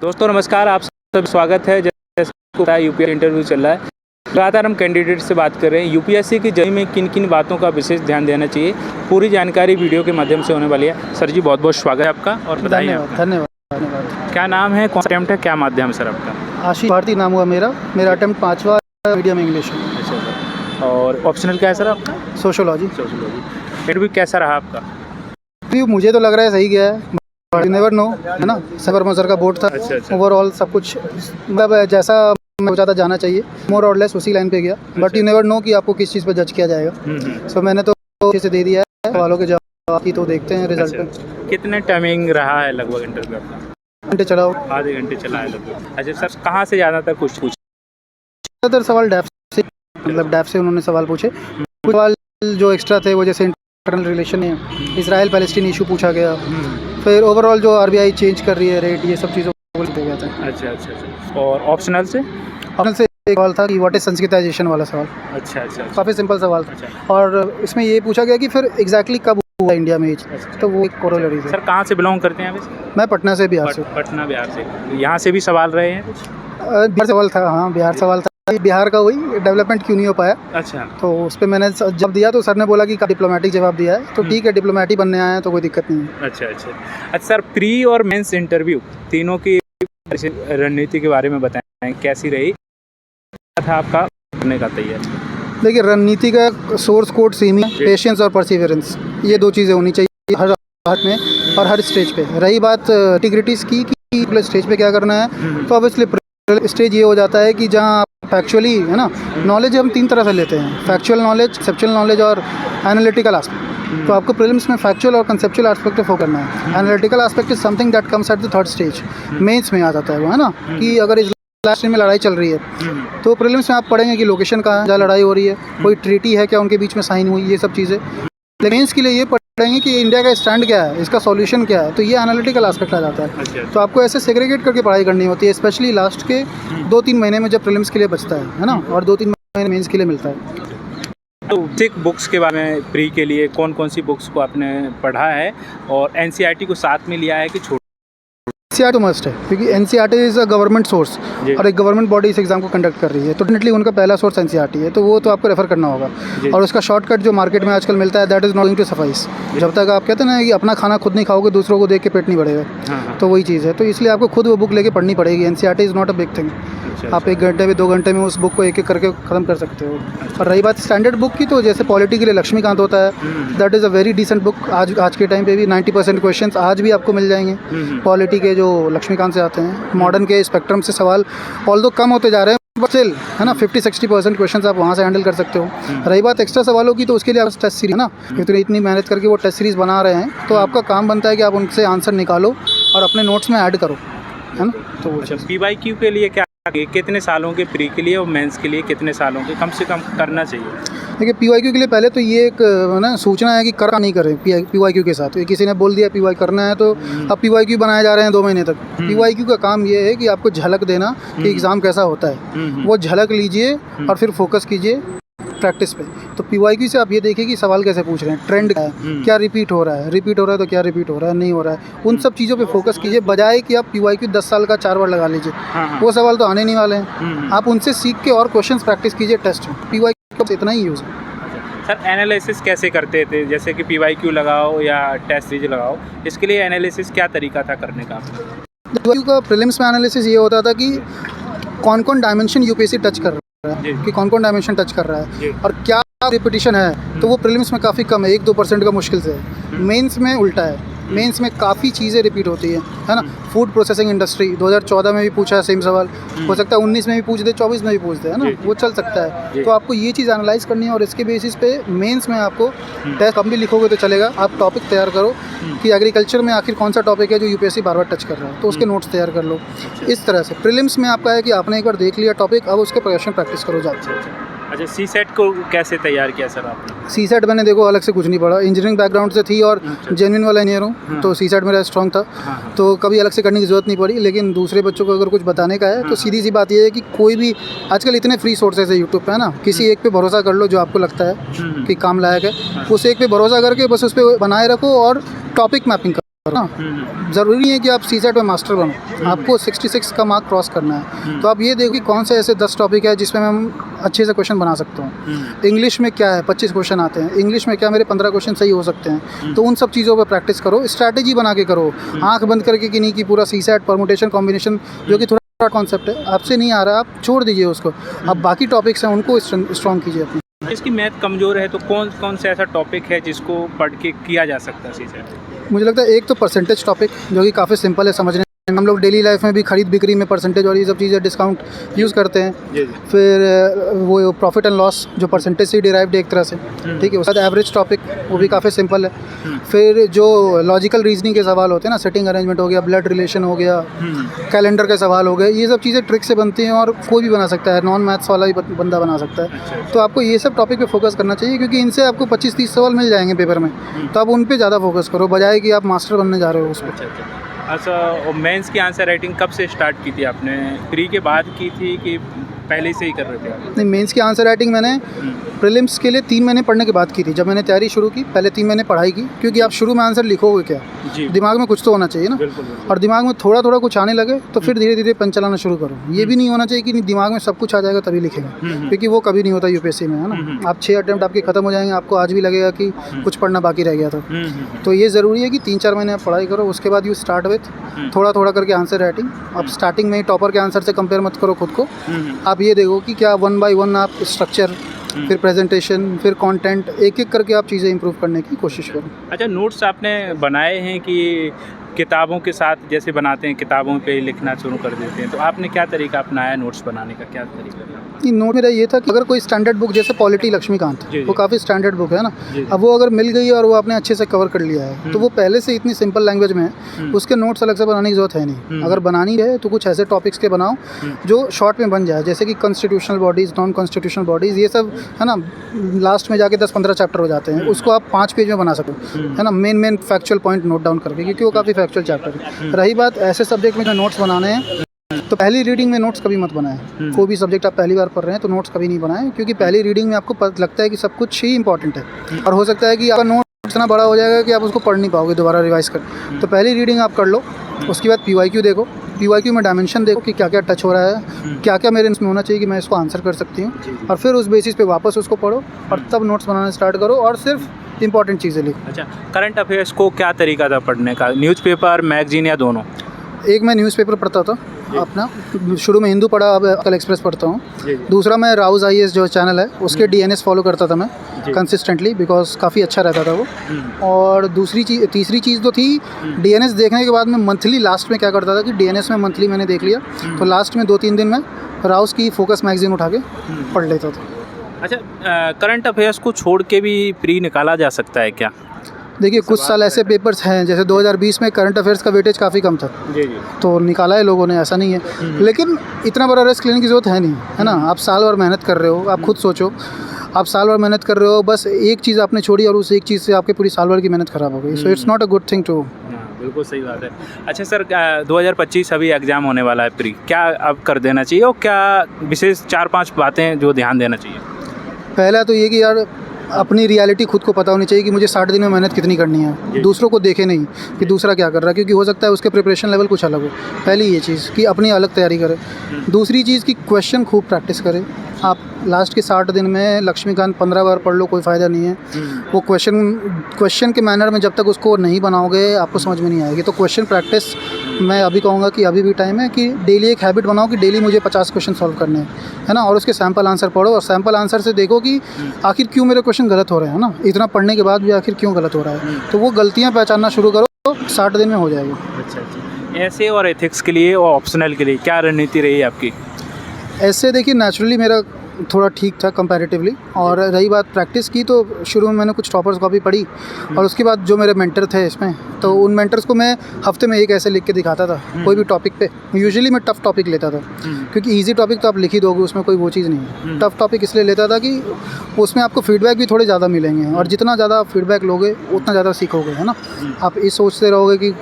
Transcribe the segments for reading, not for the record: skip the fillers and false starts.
दोस्तों नमस्कार, आप सब स्वागत है। जैसे पता है यूपीएससी इंटरव्यू चल रहा है। लगातार हम कैंडिडेट से बात कर रहे हैं यूपीएससी की जर्नी में किन किन बातों का विशेष ध्यान देना चाहिए। पूरी जानकारी वीडियो के माध्यम से होने वाली है। सर जी बहुत बहुत स्वागत है आपका और बताइए। धन्यवाद। क्या नाम है, कौन सा अटेम्प्ट है, क्या माध्यम सर आपका? आशीष भारती नाम हुआ मेरा अटेम्प्ट 5वां मीडियम इंग्लिश है। अच्छा सर, और ऑप्शनल क्या है सर आपका? सोशोलॉजी। इंटरव्यू कैसा रहा आपका? इंटरव्यू मुझे तो लग रहा है सही गया है, यू नेवर नो, है ना। वर्मा सर का बोर्ड था। अच्छा। ओवरऑल सब कुछ मतलब जैसा मैं चाहता जाना चाहिए, मोर और लेस उसी लाइन पे गया। बट यू नेवर नो कि आपको किस चीज़ पे जज किया जाएगा। सो मैंने तो अच्छे से दे दिया है सवालों के जवाब की, तो देखते हैं रिजल्ट पे। कितने टाइमिंग रहा है लगभग इंटरव्यू आपका? घंटे चलाओ, आधे घंटे चला है लगभग। अच्छा सर, कहाँ से ज़्यादातर कुछ ज़्यादातर सवाल डैफ से, मतलब डैफ से उन्होंने सवाल पूछे। कुछ सवाल जो एक्स्ट्रा थे वो जैसे इंटरनल रिलेशन है, इसराइल पैलेस्टीन इशू पूछा गया। फिर ओवरऑल जो आरबीआई चेंज कर रही है रेट, ये सब चीज़ों को बोल दिया गया था। अच्छा। और ऑप्शनल से एक सवाल था कि व्हाट इज संस्कृताइजेशन वाला सवाल। अच्छा। काफ़ी सिंपल सवाल था। और इसमें ये पूछा गया कि फिर एग्जैक्टली कब हुआ इंडिया में, तो वो एक कोरोलरी है। सर कहाँ से बिलोंग करते हैं आप? मैं पटना से, बिहार से। पटना बिहार से। यहाँ से भी सवाल रहे हैं कुछ? बिहार सवाल था, हाँ बिहार सवाल था। बिहार का वही डेवलपमेंट क्यों नहीं हो पाया। अच्छा। तो उस पर मैंने जब दिया तो सर ने बोला कि डिप्लोमेटिक जवाब दिया है, तो ठीक है डिप्लोमेटिक बनने आए हैं तो कोई दिक्कत नहीं है। अच्छा सर, प्री और मेंस इंटरव्यू तीनों की रणनीति के बारे में बताएं, कैसी रही था आपका करने का तैयार? देखिए रणनीति का सोर्स कोड सेम है, पेशेंस और परसिवरेंस, ये दो चीज़ें होनी चाहिए हर बात में और हर स्टेज पे। रही बात इंटीग्रिटीज़ की कि स्टेज पे क्या करना है, तो ऑब्वियसली स्टेज ये हो जाता है कि जहाँ फैक्चुअली, है ना, नॉलेज हम तीन तरह से लेते हैं, फैक्चुअल नॉलेज, कंसेप्चुअल नॉलेज और एनालिटिकल एस्पेक्ट। तो आपको प्रीलिम्स में फैक्चुअल और कंसेप्चुअल एस्पेक्ट पे फोकस करना है। Analytical aspect is something that comes at the third stage, mains में आ जाता है वो, है ना, कि अगर इस लास्ट में लड़ाई चल रही है तो प्रीलिम्स में आप पढ़ेंगे कि लोकेशन कहाँ है जहाँ लड़ाई हो रही है, कोई ट्रीटी है क्या उनके बीच में साइन हुई, ये सब चीज़ें। मेंस के लिए ये पढ़ेंगे कि इंडिया का स्टैंड क्या है, इसका सॉल्यूशन क्या है, तो ये एनालिटिकल एस्पेक्ट आ जाता है। तो आपको ऐसे सेग्रीगेट करके पढ़ाई करनी होती है, स्पेशली लास्ट के 2-3 महीने में जब प्रीलिम्स के लिए बचता है ना, और 2-3 महीने मेंस के लिए मिलता है। तो बेसिक बुक्स के बारे में प्री के लिए कौन कौन सी बुक्स को आपने पढ़ा है और एनसीईआरटी को साथ में लिया है कि छोड़? एनसीईआरटी तो मस्ट है, क्योंकि NCERT is a government source और एक गवर्नमेंट बॉडी इस एग्जाम को कंडक्ट कर रही है, तो डेफिनेटली उनका पहला सोर्स एनसीईआरटी है, तो वो तो आपको रेफर करना होगा। और उसका शॉर्टकट जो मार्केट में आजकल मिलता है, that is not going to suffice. जब तक आप कहते हैं ना कि अपना खाना खुद नहीं खाओगे, दूसरों को देख के पेट नहीं बढ़ेगा, तो वही चीज़ है। तो इसलिए आपको खुद वो बुक लेके पढ़नी पड़ेगी। NCERT is not a big thing. आप 1 घंटे में 2 घंटे में उस बुक को एक एक करके ख़त्म कर सकते हो। और रही बात स्टैंडर्ड बुक की, तो जैसे पॉलिटी के लिए लक्ष्मीकांत होता है, that is a very decent book. आज के टाइम पे भी 90% क्वेश्चंस आज भी आपको मिल जाएंगे पॉलिटी के, जो लक्ष्मीकांत से आते हैं। मॉडर्न के स्पेक्ट्रम से सवाल ऑल्दो कम होते जा रहे हैं, बट स्टिल, है ना, 50-60% क्वेश्चंस आप वहाँ से हैंडल कर सकते हो। रही बात एक्स्ट्रा सवालों की, तो उसके लिए आप टेस्ट सीरीज, है ना, इतनी मेहनत करके वो टेस्ट सीरीज़ बना रहे हैं, तो आपका काम बनता है कि आप उनसे आंसर निकालो और अपने नोट्स में ऐड करो, है ना। तो वो पीवाईक्यू के लिए क्या, कितने सालों के प्री के लिए और मेंस के लिए कितने सालों के कम से कम करना चाहिए? देखिए पीवाईक्यू के लिए पहले तो ये एक ना सूचना है कि कर नहीं करें पीवाईक्यू के साथ। किसी ने बोल दिया पीवाई करना है, तो अब पीवाईक्यू बनाए जा रहे हैं 2 महीने तक। पीवाईक्यू का काम ये है कि आपको झलक देना कि एग्ज़ाम कैसा होता है, वो झलक लीजिए और फिर फोकस कीजिए प्रैक्टिस पे। तो पीवाईक्यू से आप ये देखिए कि सवाल कैसे पूछ रहे हैं, ट्रेंड क्या है, क्या रिपीट हो रहा है तो क्या रिपीट हो रहा है, नहीं हो रहा है, उन सब चीज़ों पे फोकस कीजिए, बजाय कि आप पीवाईक्यू 10 साल का 4 बार लगा लीजिए। वो सवाल तो आने नहीं वाले हैं। आप उनसे सीख के और क्वेश्चंस प्रैक्टिस कीजिए टेस्ट में। पीवाईक्यू का इतना ही यूज़ है। सर एनालिसिस कैसे करते थे, जैसे कि पीवाईक्यू लगाओ या टेस्ट सीरीज लगाओ, इसके लिए एनालिसिस क्या तरीका था करने का? पीवाईक्यू का प्रीलिम्स में एनालिसिस ये होता था कि कौन कौन डायमेंशन यूपीएससी टच कर रहा है, कि कौन कौन डायमेंशन टच कर रहा है और क्या रिपीटिशन है, तो वो प्रीलिम्स में काफ़ी कम है, 1-2% का मुश्किल से है। मेंस में उल्टा है, मेंस में काफ़ी चीज़ें रिपीट होती है ना। फूड प्रोसेसिंग इंडस्ट्री 2014 में भी पूछा है सेम सवाल, हो सकता है 19 में भी पूछ दे, 24 में भी पूछ दे, है ना, वो चल सकता है। तो आपको ये चीज़ एनालाइज करनी है और इसके बेसिस पे मेंस में आपको टेस्ट कम भी लिखोगे तो चलेगा। आप टॉपिक तैयार करो कि एग्रीकल्चर में आखिर कौन सा टॉपिक है जो यूपीएससी बार बार टच कर रहा है, तो उसके नोट्स तैयार कर लो। इस तरह से प्रीलिम्स में आपका है कि आपने एक बार देख लिया टॉपिक, अब उसके क्वेश्चन प्रैक्टिस करो जाके। अच्छा, सीसेट को कैसे तैयार किया सर आपने? सीसेट मैंने देखो अलग से कुछ नहीं पढ़ा, इंजीनियरिंग बैकग्राउंड से थी और जेन्युइन वाला इंजीनियर हूँ, तो सीसेट मेरा स्ट्रॉन्ग था, तो कभी अलग से करने की ज़रूरत नहीं पड़ी। लेकिन दूसरे बच्चों को अगर कुछ बताने का है तो सीधी सी बात ये है कि कोई भी आजकल इतने फ्री सोर्सेज है यूट्यूब पे, है ना, किसी एक पे भरोसा कर लो जो आपको लगता है कि काम लायक है, उस एक पे भरोसा करके बस उस पर बनाए रखो और टॉपिक मैपिंग करो। ना। ज़रूरी है कि आप सीसेट में मास्टर बनो, आपको 66 का मार्क क्रॉस करना है। तो आप ये देखो कि कौन से ऐसे 10 टॉपिक है जिसमें मैं अच्छे से क्वेश्चन बना सकता हूँ। इंग्लिश में क्या है, 25 क्वेश्चन आते हैं, इंग्लिश में क्या मेरे 15 क्वेश्चन सही हो सकते हैं। तो उन सब चीज़ों पर प्रैक्टिस करो, स्ट्रैटेजी बना के करो, आँख बंद करके कि नहीं कि पूरा सीसेट परमुटेशन कॉम्बिनेशन जो कि थोड़ा कॉन्सेप्ट है आपसे नहीं आ रहा, आप छोड़ दीजिए उसको। अब बाकी टॉपिक्स हैं उनको स्ट्रॉन्ग कीजिए अपनी। इसकी मैथ कमज़ोर है तो कौन कौन सा ऐसा टॉपिक है जिसको पढ़ के किया जा सकता है सीसेट? मुझे लगता है एक तो परसेंटेज टॉपिक जो कि काफ़ी सिंपल है समझने। हम लोग डेली लाइफ में भी खरीद बिक्री में परसेंटेज और ये सब चीज़ें डिस्काउंट यूज़ करते हैं। फिर वो प्रॉफिट एंड लॉस जो परसेंटेज से डिराइव्ड है एक तरह से, ठीक है। उसके बाद एवरेज टॉपिक वो भी काफ़ी सिंपल है। फिर जो लॉजिकल रीजनिंग के सवाल होते हैं ना, सेटिंग अरेंजमेंट हो गया, ब्लड रिलेशन हो गया, कैलेंडर के सवाल हो गए, ये सब चीज़ें ट्रिक से बनती हैं और कोई भी बना सकता है, नॉन मैथ्स वाला भी बंदा बना सकता है। तो आपको ये सब टॉपिक पे फोकस करना चाहिए क्योंकि इनसे आपको 25-30 सवाल मिल जाएंगे पेपर में। तो आप उन पे ज़्यादा फोकस करो बजाय कि आप मास्टर बनने जा रहे हो उस पर। अच्छा, और मेंस की आंसर राइटिंग कब से स्टार्ट की थी आपने? प्री के बाद की थी कि पहले से ही कर रहे थे आप? नहीं, मेंस की आंसर राइटिंग मैंने प्रीलिम्स के लिए 3 महीने पढ़ने के बाद की थी। जब मैंने तैयारी शुरू की पहले 3 महीने पढ़ाई की, क्योंकि आप शुरू में आंसर लिखोगे क्या, दिमाग में कुछ तो होना चाहिए ना। और दिमाग में थोड़ा थोड़ा कुछ आने लगे तो फिर धीरे धीरे पेन चलाना शुरू करो। ये भी नहीं होना चाहिए कि दिमाग में सब कुछ आ जाएगा तभी लिखेंगे, क्योंकि वो कभी नहीं होता यूपीएससी में, है ना। आप 6 अटेम्प्ट आपके खत्म हो जाएंगे, आपको आज भी लगेगा कि कुछ पढ़ना बाकी रह गया था। तो ये ज़रूरी है कि 3-4 महीने आप पढ़ाई करो, उसके बाद यू स्टार्ट विथ थोड़ा थोड़ा करके आंसर राइटिंग। आप स्टार्टिंग में ही टॉपर के आंसर से कंपेयर मत करो खुद को। आप ये देखो कि क्या 1 बाय 1 आप स्ट्रक्चर, फिर प्रेजेंटेशन, फिर कंटेंट, एक एक करके आप चीज़ें इंप्रूव करने की कोशिश करो। अच्छा, नोट्स आपने बनाए हैं कि किताबों के साथ जैसे बनाते हैं, किताबों पे लिखना शुरू कर देते हैं, तो आपने क्या तरीका अपनाया नोट्स बनाने का? क्या तरीका? नोट मेरा ये था कि अगर कोई स्टैंडर्ड बुक जैसे पॉलिटी लक्ष्मीकांत, वो काफ़ी स्टैंडर्ड बुक है ना, अब वो अगर मिल गई और वो आपने अच्छे से कवर कर लिया है तो वो पहले से इतनी सिंपल लैंग्वेज में है, उसके नोट्स अलग से बनाने की जरूरत है नहीं। अगर बनानी है तो कुछ ऐसे टॉपिक्स के बनाओ जो शॉर्ट में बन जाए, जैसे कि constitutional bodies, non constitutional bodies, ये सब है ना, लास्ट में जाके 10-15 चैप्टर हो जाते हैं, उसको आप 5 पेज में बना सको, है ना, main factual point note down करके, क्योंकि वो काफ़ी फैक्चुअल चैप्टर है। रही बात ऐसे सब्जेक्ट में जो नोट्स बनाने हैं, तो पहली रीडिंग में नोट्स कभी मत बनाएं। कोई भी सब्जेक्ट आप पहली बार पढ़ रहे हैं तो नोट्स कभी नहीं बनाएं, क्योंकि पहली रीडिंग में आपको पता लगता है कि सब कुछ ही इंपॉर्टेंट है और हो सकता है कि आपका नोट इतना बड़ा हो जाएगा कि आप उसको पढ़ नहीं पाओगे दोबारा रिवाइज कर। तो पहली रीडिंग आप कर लो, उसके बाद PYQ देखो, PYQ में डायमेंशन देखो कि क्या क्या टच हो रहा है, क्या क्या मेरे इसमें होना चाहिए कि मैं इसको आंसर कर सकती हूँ, और फिर उस बेसिस पे वापस उसको पढ़ो और तब नोट्स बनाना स्टार्ट करो और सिर्फ इंपॉर्टेंट चीज़ें लिखो। अच्छा, करंट अफेयर्स को क्या तरीका था पढ़ने का? न्यूज़पेपर, मैगजीन या दोनों? एक मैं न्यूज़पेपर पढ़ता था अपना, शुरू में हिंदू पढ़ा, अब कल एक्सप्रेस पढ़ता हूँ। दूसरा मैं राउज IAS जो चैनल है उसके DNS फॉलो करता था मैं कंसिस्टेंटली, बिकॉज काफ़ी अच्छा रहता था वो। और तीसरी चीज़ तो थी DNS देखने के बाद मैं मंथली लास्ट में क्या करता था कि DNS में मंथली मैंने देख लिया तो लास्ट में 2-3 दिन में राउज की फोकस मैगजीन उठा के पढ़ लेता था। अच्छा, करंट अफेयर्स को छोड़ के भी प्री निकाला जा सकता है क्या? देखिए, कुछ साल ऐसे पेपर्स हैं, जैसे 2020 में करंट अफेयर्स का वेटेज काफ़ी कम था, तो निकाला है लोगों ने, ऐसा नहीं है। लेकिन इतना बड़ा रिस्क लेने की ज़रूरत है नहीं, है ना। आप साल भर मेहनत कर रहे हो, आप खुद सोचो, आप साल भर मेहनत कर रहे हो, बस एक चीज़ आपने छोड़ी और उस एक चीज़ से आपके पूरी साल भर की मेहनत ख़राब हो गई। So it's not a good thing to. बिल्कुल सही बात है। अच्छा सर, 2025 अभी एग्ज़ाम होने वाला है प्री, क्या अब कर देना चाहिए और क्या विशेष 4-5 बातें जो ध्यान देना चाहिए? पहला तो ये कि यार अपनी रियलिटी खुद को पता होनी चाहिए कि मुझे 60 दिन में मेहनत कितनी करनी है, दूसरों को देखे नहीं कि दूसरा क्या कर रहा है, क्योंकि हो सकता है उसके प्रिपरेशन लेवल कुछ अलग हो। पहली ये चीज़ कि अपनी अलग तैयारी करें। दूसरी चीज़ कि क्वेश्चन खूब प्रैक्टिस करें। आप लास्ट के 60 दिन में लक्ष्मीकांत 15 बार पढ़ लो, कोई फ़ायदा नहीं है। वो क्वेश्चन के मैनर में जब तक उसको नहीं बनाओगे आपको समझ में नहीं आएगी। तो क्वेश्चन प्रैक्टिस मैं अभी कहूँगा कि अभी भी टाइम है कि डेली एक हैबिट बनाओ कि डेली मुझे 50 क्वेश्चन सॉल्व करने हैं, है ना। और उसके सैम्पल आंसर पढ़ो और सैम्पल आंसर से देखो कि आखिर क्यों मेरे क्वेश्चन गलत हो रहे हैं, ना। इतना पढ़ने के बाद भी आखिर क्यों गलत हो रहा है, तो वो गलतियाँ पहचानना शुरू करो, तो 60 दिन में हो जाएगा। अच्छा, ऐसे और एथिक्स के लिए और ऑप्शनल के लिए क्या रणनीति रही आपकी? ऐसे देखिए, नेचुरली मेरा थोड़ा ठीक था कंपैरेटिवली, और रही बात प्रैक्टिस की, तो शुरू में मैंने कुछ टॉपर्स कॉपी पढ़ी और उसके बाद जो मेरे मेंटर थे इसमें, तो उन मेंटर्स को मैं हफ्ते में एक ऐसे लिख के दिखाता था कोई भी टॉपिक पे। यूजुअली मैं टफ़ टॉपिक लेता था, क्योंकि इजी टॉपिक तो आप लिख ही दोगे, उसमें कोई वो चीज़ नहीं है। टफ़ टॉपिक इसलिए लेता था कि उसमें आपको फीडबैक भी थोड़े ज़्यादा मिलेंगे, और जितना ज़्यादा फीडबैक लोगे उतना ज़्यादा सीखोगे, है ना। आप ये सोचते रहोगे कि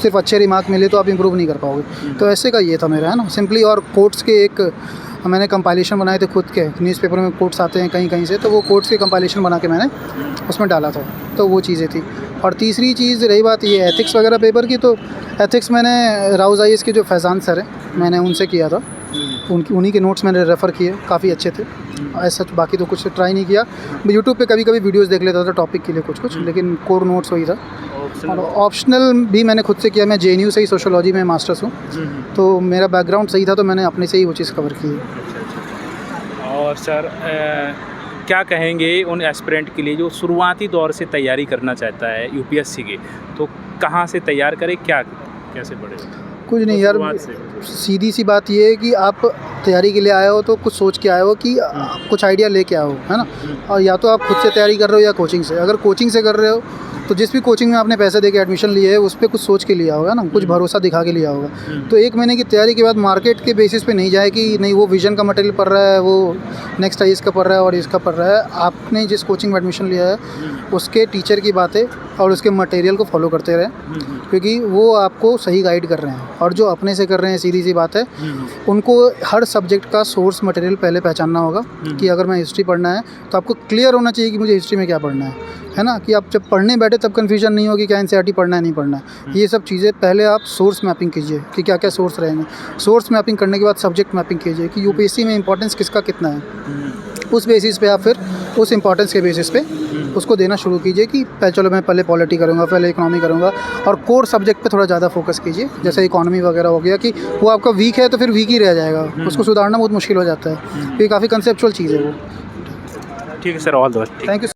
सिर्फ अच्छे रिमार्क मिले तो आप इम्प्रूव नहीं कर पाओगे। तो ऐसे का ये था मेरा, है ना, सिंपली। और कोट्स के एक मैंने कंपाइलेशन बनाए थे खुद के, न्यूज़पेपर में कोट्स आते हैं कहीं कहीं से, तो वो कोट्स के कंपाइलेशन बना के मैंने उसमें डाला था, तो वो चीज़ें थी। और तीसरी चीज़ रही बात ये एथिक्स वगैरह पेपर की, तो एथिक्स मैंने राउज आईएएस के जो फैज़ान सर हैं मैंने उनसे किया था, उन्हीं के नोट्स मैंने रेफ़र किए, काफ़ी अच्छे थे। ऐसा बाकी तो कुछ ट्राई नहीं किया, मैं यूट्यूब पे कभी कभी वीडियोस देख लेता था टॉपिक के लिए कुछ, लेकिन कोर नोट्स वही था। और ऑप्शनल भी मैंने खुद से किया, मैं JNU से ही सोशोलॉजी में मास्टर्स हूँ, तो मेरा बैकग्राउंड सही था, तो मैंने अपने से ही वो चीज़ कवर की है। और सर क्या कहेंगे उन एस्पिरेंट के लिए जो शुरुआती दौर से तैयारी करना चाहता है UPSC की, तो कहाँ से तैयार करे, क्या कैसे पढ़े? कुछ नहीं यार, सीधी सी बात ये है कि आप तैयारी के लिए आए हो तो कुछ सोच के आए हो कि कुछ आइडिया लेके आओ, है ना। और या तो आप खुद से तैयारी कर रहे हो या कोचिंग से। अगर कोचिंग से कर रहे हो तो जिस भी कोचिंग में आपने पैसे देके एडमिशन लिए है उस पर कुछ सोच के लिया होगा ना, कुछ भरोसा दिखा के लिया होगा। तो 1 महीने की तैयारी के बाद मार्केट के बेसिस पे नहीं जाए कि नहीं वो विजन का मटेरियल पढ़ रहा है, वो नेक्स्ट इसका पढ़ रहा है और इसका पढ़ रहा है। आपने जिस कोचिंग में एडमिशन लिया है उसके टीचर की बातें और उसके मटेरियल को फॉलो करते रहें, क्योंकि वो आपको सही गाइड कर रहे हैं। और जो अपने से कर रहे हैं, सीधी सी बात है, उनको हर सब्जेक्ट का सोर्स मटेरियल पहले पहचानना होगा कि अगर मैं हिस्ट्री पढ़ना है तो आपको क्लियर होना चाहिए कि मुझे हिस्ट्री में क्या पढ़ना है ना। कि आप जब पढ़ने बैठे तब कन्फ्यूजन नहीं होगी क्या NCERT पढ़ना है नहीं पढ़ना है। ये सब चीज़ें पहले आप सोर्स मैपिंग कीजिए कि क्या क्या सोर्स रहेंगे। सोर्स मैपिंग करने के बाद सब्जेक्ट मैपिंग कीजिए कि UPSC में इंपॉर्टेंस किसका कितना है। उस बेसिस पे आप फिर उस इंपॉर्टेंस के बेसिस पे उसको देना शुरू कीजिए कि चलो मैं पहले पॉलिटी करूँगा, पहले इकोनॉमी करूँगा, और कोर सब्जेक्ट पे थोड़ा ज़्यादा फोकस कीजिए। जैसे इकोनॉमी वगैरह हो गया कि वो आपका वीक है तो फिर वीक ही रह जाएगा, उसको सुधारना बहुत मुश्किल हो जाता है। ये काफ़ी कंसेप्चुअल चीज़ है वो। ठीक है sir, all the best. Thank you.